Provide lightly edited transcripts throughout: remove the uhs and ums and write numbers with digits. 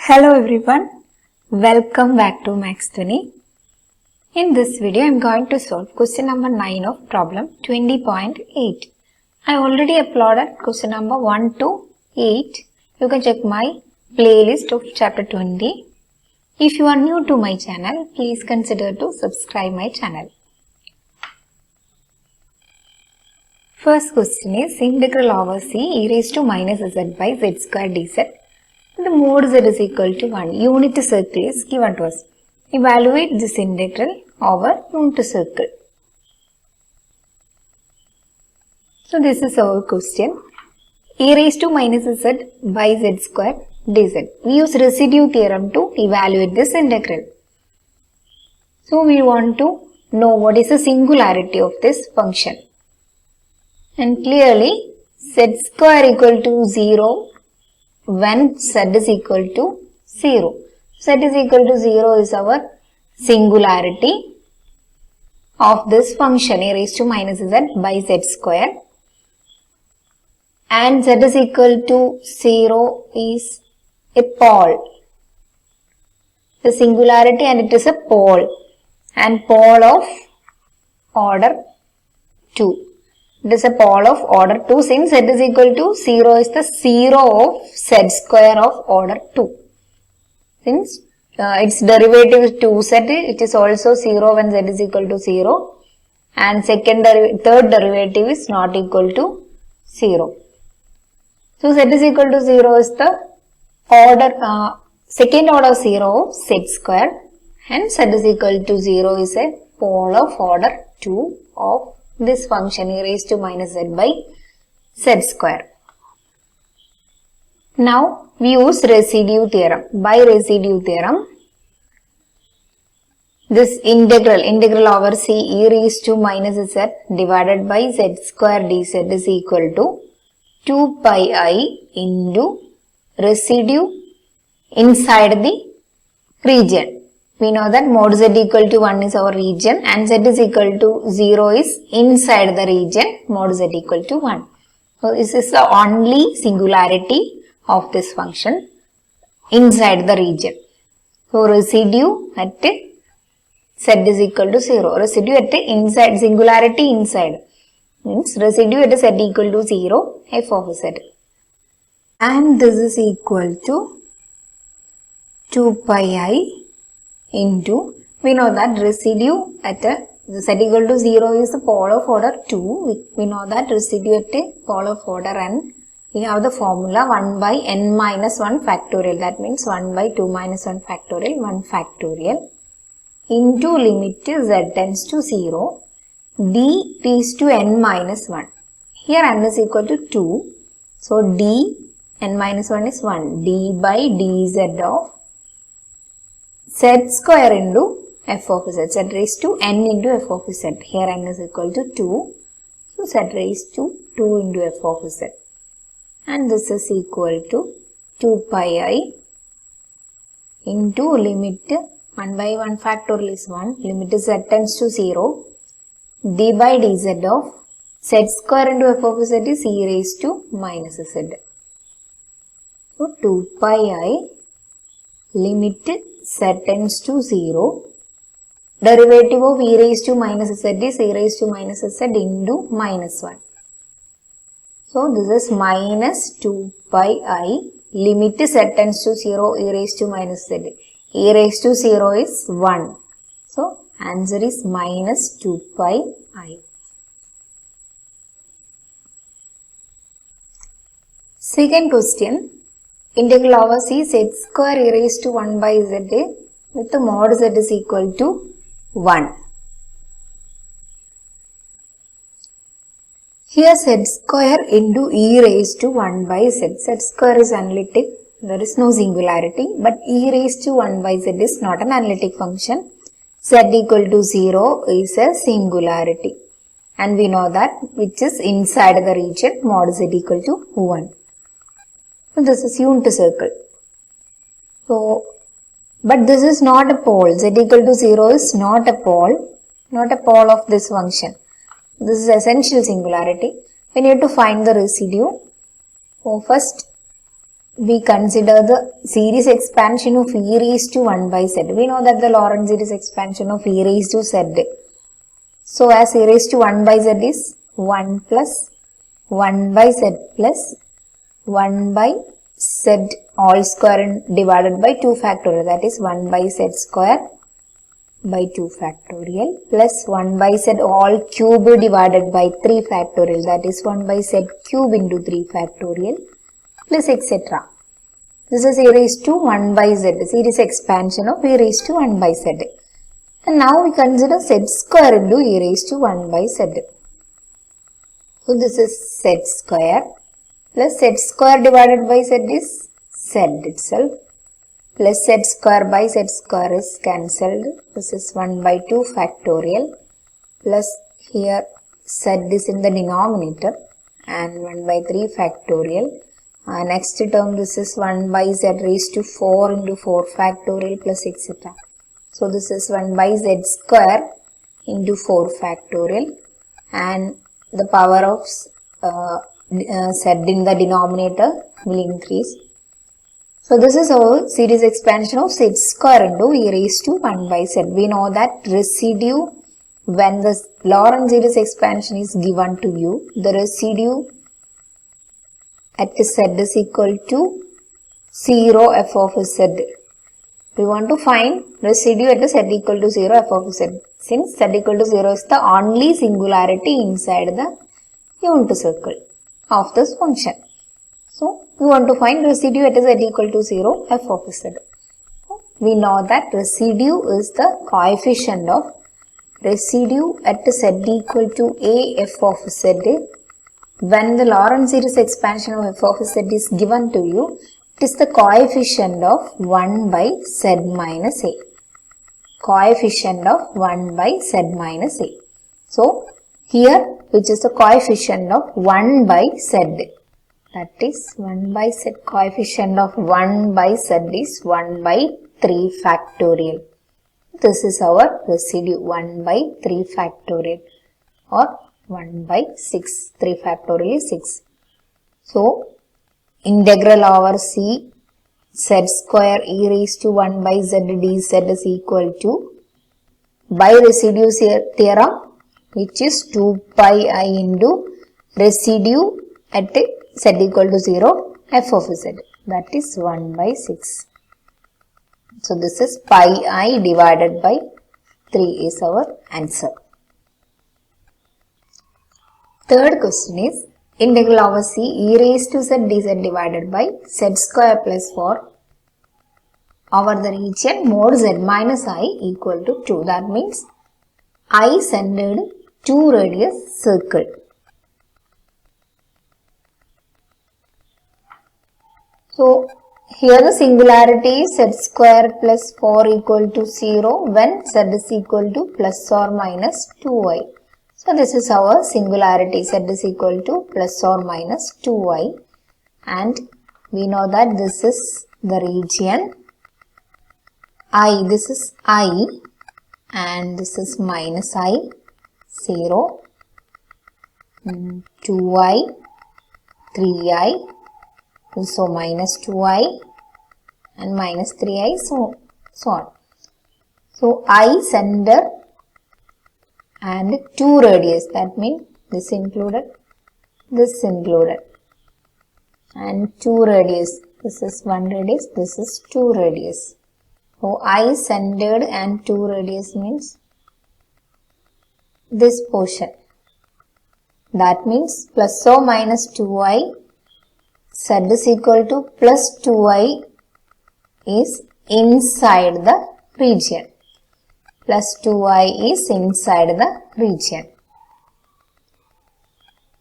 Hello everyone, welcome back to Max 20. In this video, I am going to solve question number 9 of problem 20.8. I already uploaded question number 1 to 8. You can check my playlist of chapter 20. If you are new to my channel, please consider to subscribe my channel. First question is integral over c e raised to minus z by z square dz. The mode z is equal to 1. Unit circle is given to us. Evaluate this integral over unit circle. So this is our question. E raised to minus z by z square dz. We use residue theorem to evaluate this integral. So we want to know what is the singularity of this function. And clearly z square equal to 0 when z is equal to 0. Z is equal to 0 is our singularity of this function e raised to minus z by z square. And z is equal to 0 is a pole. The singularity and it is a pole. And pole of order 2. It is a pole of order 2 since z is equal to 0 is the 0 of z square of order 2. Since its derivative is 2z, it is also 0 when z is equal to 0. And third derivative is not equal to 0. So z is equal to 0 is the order, second order 0 of z square. Hence z is equal to 0 is a pole of order 2 of this function e raised to minus z by z square. Now we use residue theorem. By residue theorem, this integral over c e raised to minus z divided by z square dz is equal to 2 pi I into residue inside the region. We know that mod z equal to 1 is our region and z is equal to 0 is inside the region mod z equal to 1. So this is the only singularity of this function inside the region. So residue at z is equal to 0. Residue at inside, singularity inside means residue at z equal to 0 f of z. And this is equal to 2 pi I into, we know that residue at z equal to 0 is the pole of order 2. We know that residue at pole of order n. We have the formula 1 by n minus 1 factorial. That means 1 by 2 minus 1 factorial, 1 factorial into limit z tends to 0 d raised to n minus 1. Here n is equal to 2. So d n minus 1 is 1. d by dz of z square into f of z. Z raised to n into f of z. Here n is equal to 2. So z raised to 2 into f of z. And this is equal to 2 pi I into limit 1 by 1 factorial is 1. Limit z tends to 0. d by dz of z square into f of z is e raised to minus z. So 2 pi I limit z tends to 0. Derivative of e raised to minus z is e raised to minus z into minus 1. So this is minus 2 pi I limit z tends to 0 e raised to minus z. E raised to 0 is 1. So answer is minus 2 pi I. Second question. Integral over c z square e raised to 1 by z with the mod z is equal to 1. Here z square into e raised to 1 by z. Z square is analytic. There is no singularity. But e raised to 1 by z is not an analytic function. Z equal to 0 is a singularity. And we know that which is inside the region mod z equal to 1. So this is unit circle. So, but this is not a pole. Z equal to 0 is not a pole of this function. This is essential singularity. We need to find the residue. So first we consider the series expansion of e raised to 1 by z. We know that the Lorentz series expansion of e raised to z. So as e raised to 1 by z is 1 plus 1 by z plus 1 by z all square divided by 2 factorial, that is 1 by z square by 2 factorial plus 1 by z all cube divided by 3 factorial, that is 1 by z cube into 3 factorial plus etc. This is e raised to 1 by z, series expansion of e raised to 1 by z. And now we consider z square into e raised to 1 by z. So this is z square plus z square divided by z is z itself plus z square by z square is cancelled. This is 1 by 2 factorial plus here z is in the denominator and 1 by 3 factorial. Next term, this is 1 by z raised to 4 into 4 factorial plus etc. So this is 1 by z square into 4 factorial and the power of z in the denominator will increase. So this is our series expansion of z square into e raised to 1 by z. We know that residue, when the Lorentz series expansion is given to you, the residue at z is equal to 0 f of z. We want to find residue at z equal to 0 f of z. Since z equal to 0 is the only singularity inside the unit circle of this function. So, we want to find residue at z equal to 0 f of z. We know that residue is the coefficient of residue at z equal to a f of z. When the Lorentz series expansion of f of z is given to you, it is the coefficient of 1 by z minus a. Coefficient of 1 by z minus a. So, here which is the coefficient of 1 by z. That is 1 by z, coefficient of 1 by z is 1 by 3 factorial. This is our residue 1 by 3 factorial or 1 by 6. 3 factorial is 6. So, integral over c z square e raised to 1 by z dz is equal to, by residue theorem, which is 2 pi I into residue at z equal to 0 f of z, that is 1 by 6. So this is pi I divided by 3 is our answer. Third question is integral over c e raised to z dz divided by z square plus 4 over the region mod z minus I equal to 2. That means I centered 2 radius circle. So, here the singularity is z square plus 4 equal to 0 when z is equal to plus or minus 2y. So, this is our singularity, z is equal to plus or minus 2y, and we know that this is the region I, this is I and this is minus I, 0, 2y, 3i, so minus 2i and minus 3i, so on. So, I center and 2 radius, that means this included, and 2 radius, this is 1 radius, this is 2 radius. So, I centered and 2 radius means this portion, that means plus or minus 2i, z is equal to plus 2i is inside the region. Plus 2i is inside the region.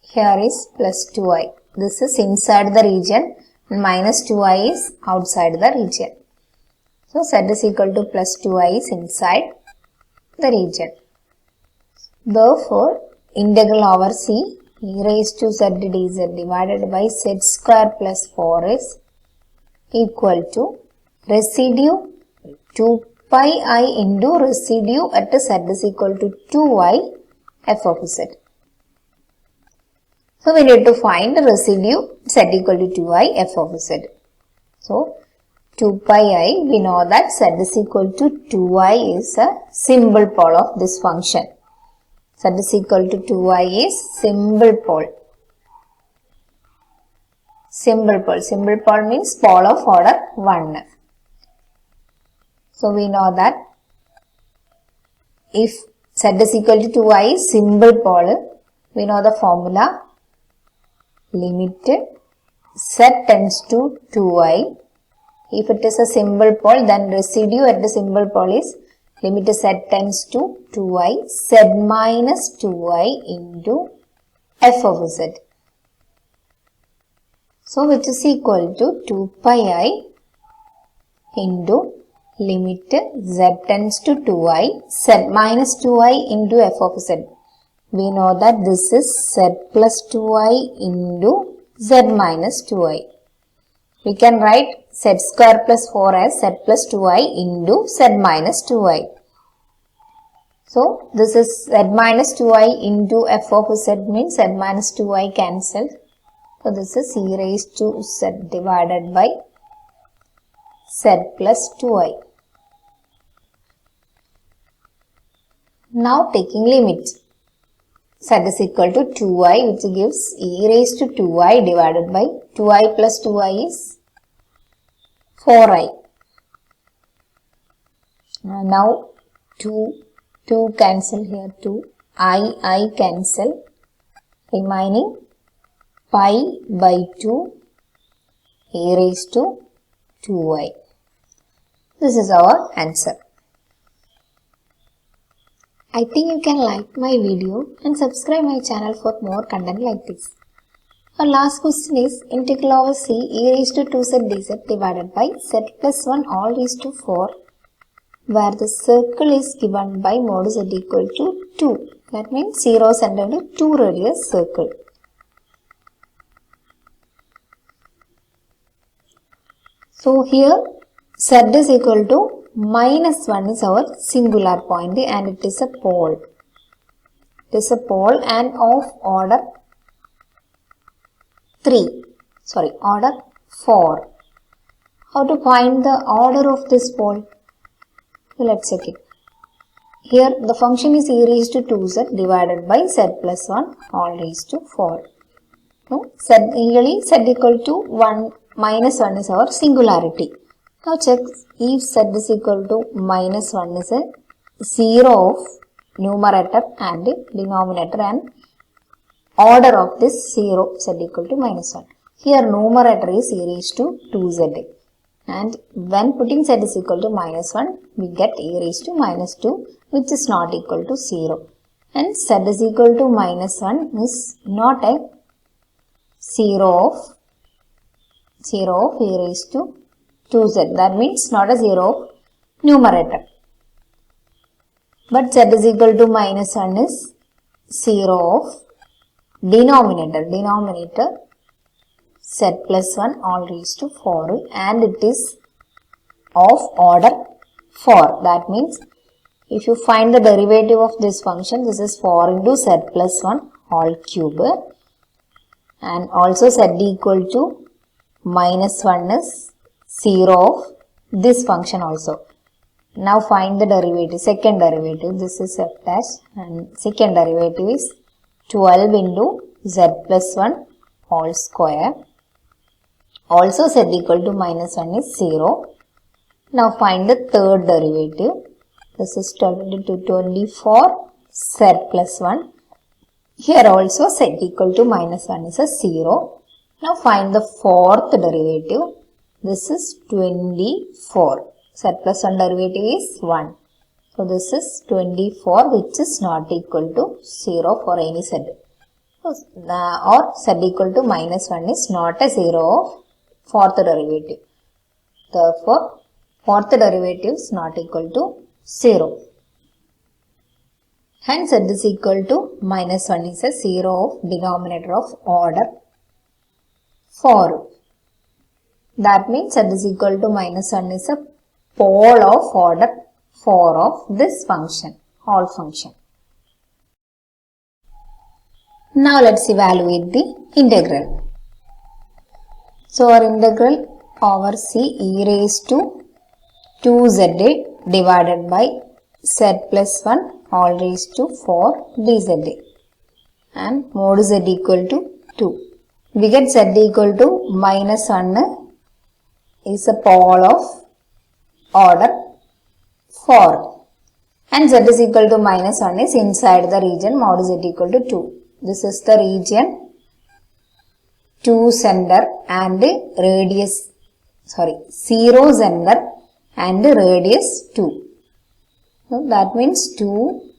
Here is plus 2i. This is inside the region and minus 2i is outside the region. So, z is equal to plus 2i is inside the region. Therefore, integral over c e raised to z dz divided by z square plus 4 is equal to residue 2 pi I into residue at z is equal to 2y f of z. So, we need to find residue z equal to 2y f of z. So 2 pi I, we know that z is equal to 2i is a symbol pole of this function. Z is equal to 2i is symbol pole. Symbol pole. Symbol pole means pole of order 1. So we know that if z is equal to 2i is symbol pole, we know the formula. Limit z tends to 2i. If it is a symbol pole, then residue at the symbol pole is limit z tends to 2i, z minus 2i into f of z. So which is equal to 2 pi I into limit z tends to 2i, z minus 2i into f of z. We know that this is z plus 2i into z minus 2i. We can write z square plus 4 as z plus 2i into z minus 2i. So this is z minus 2i into f of z means z minus 2i cancelled. So this is e raised to z divided by z plus 2i. Now taking limit. Z is equal to 2i, which gives e raised to 2i divided by 2i plus 2i is 4i. Now 2 cancel here, 2, I cancel, remaining pi by 2 e raised to 2i. This is our answer. I think you can like my video and subscribe my channel for more content like this. Our last question is integral over c e raised to 2z dz divided by z plus 1 all raised to 4, where the circle is given by mod z equal to 2. That means 0 centered in 2 radius circle. So here z is equal to minus 1 is our singular point and it is a pole. It is a pole and of order 4. How to find the order of this pole? Let's check it. Here the function is e raised to 2z divided by z plus 1 all raised to 4. No? Usually z equal to 1 minus 1 is our singularity. Now check if z is equal to minus 1 is a 0 of numerator and denominator and order of this 0 z equal to minus 1. Here numerator is e raised to 2z and when putting z is equal to minus 1 we get e raised to minus 2 which is not equal to 0. And z is equal to minus 1 is not a 0 of e raised to 2z. That means not a 0 of numerator. But z is equal to minus 1 is 0 of denominator. Denominator z plus 1 all raised to 4 and it is of order 4. That means if you find the derivative of this function, this is 4 into z plus 1 all cube and also z equal to minus 1 is 0 of this function also. Now find the derivative, second derivative, this is f dash and second derivative is 12 into z plus 1 whole square. Also z equal to minus 1 is 0. Now find the third derivative. This is 12 into 24 z plus 1. Here also z equal to minus 1 is a 0. Now find the fourth derivative. This is 24. Z plus 1 derivative is 1. So this is 24 which is not equal to 0 for any z. Or z equal to minus 1 is not a 0 of fourth derivative. Therefore, fourth derivative is not equal to 0. Hence, z is equal to minus 1 is a 0 of denominator of order 4. That means z is equal to minus 1 is a pole of order 4 of this function, whole function. Now let's evaluate the integral. So our integral over C e raised to 2z divided by z plus 1 all raised to 4 dz and mod z equal to 2. We get z equal to minus 1 is a pole of order 4 and z is equal to minus 1 is inside the region mod z equal to 2. This is the region 2 center and radius 0 center and radius 2. So that means 2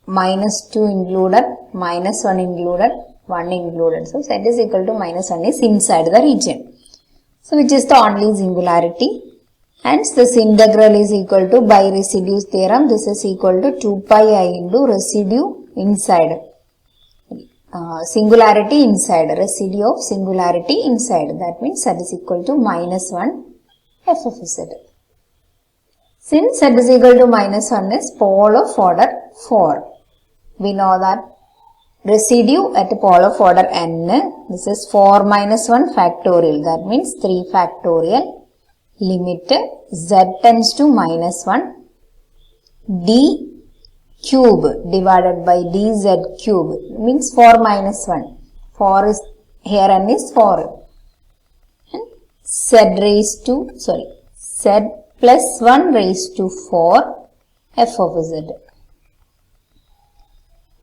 minus 2 included, minus 1 included, 1 included. So z is equal to minus 1 is inside the region. So which is the only singularity. Hence this integral is equal to, by residue theorem, this is equal to 2 pi I into residue inside. Singularity inside, residue of singularity inside. That means z is equal to minus 1 f of z. Since z is equal to minus 1 is pole of order 4, we know that residue at pole of order n, this is 4 minus 1 factorial, that means 3 factorial, limit z tends to minus 1, d cube divided by dz cube means 4 minus 1, 4 is, here n is 4, and z raised to, z plus 1 raised to 4 f of z.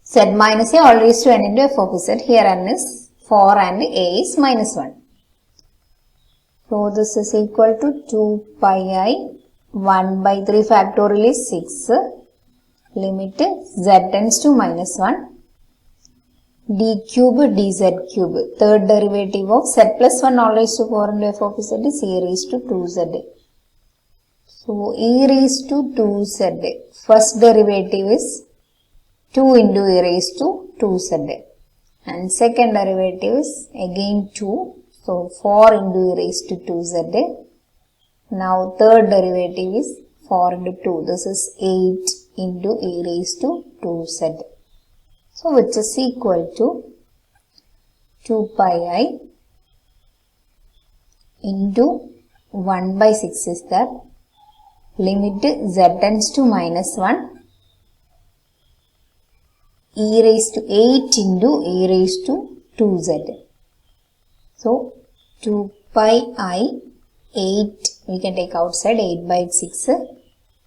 Z minus a all raised to n into f of z. Here n is 4 and a is minus 1. So this is equal to 2 pi I, 1 by 3 factorial is 6, limit z tends to minus 1, d cube dz cube, third derivative of z plus 1 all raised to 4 into f of z is e raised to 2z. So e raised to 2z, first derivative is 2 into e raised to 2z and second derivative is again 2, so 4 into e raised to 2z. Now third derivative is 4 into 2, this is 8 into e raised to 2z. So which is equal to 2 pi I into 1 by 6 is that, limit z tends to minus 1, e raised to 8 into e raised to 2z. So 2 pi I, 8 we can take outside, 8 by 6,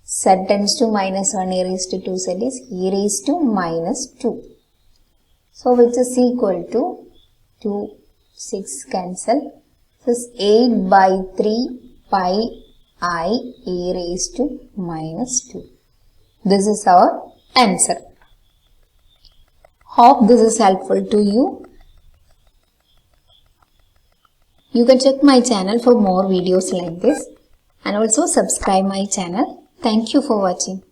z tends to minus 1 e raised to 2z is e raised to minus 2. So which is equal to 2, 6 cancel, this is 8 by 3 pi I e raised to minus 2. This is our answer. Hope this is helpful to you. You can check my channel for more videos like this and also subscribe my channel. Thank you for watching.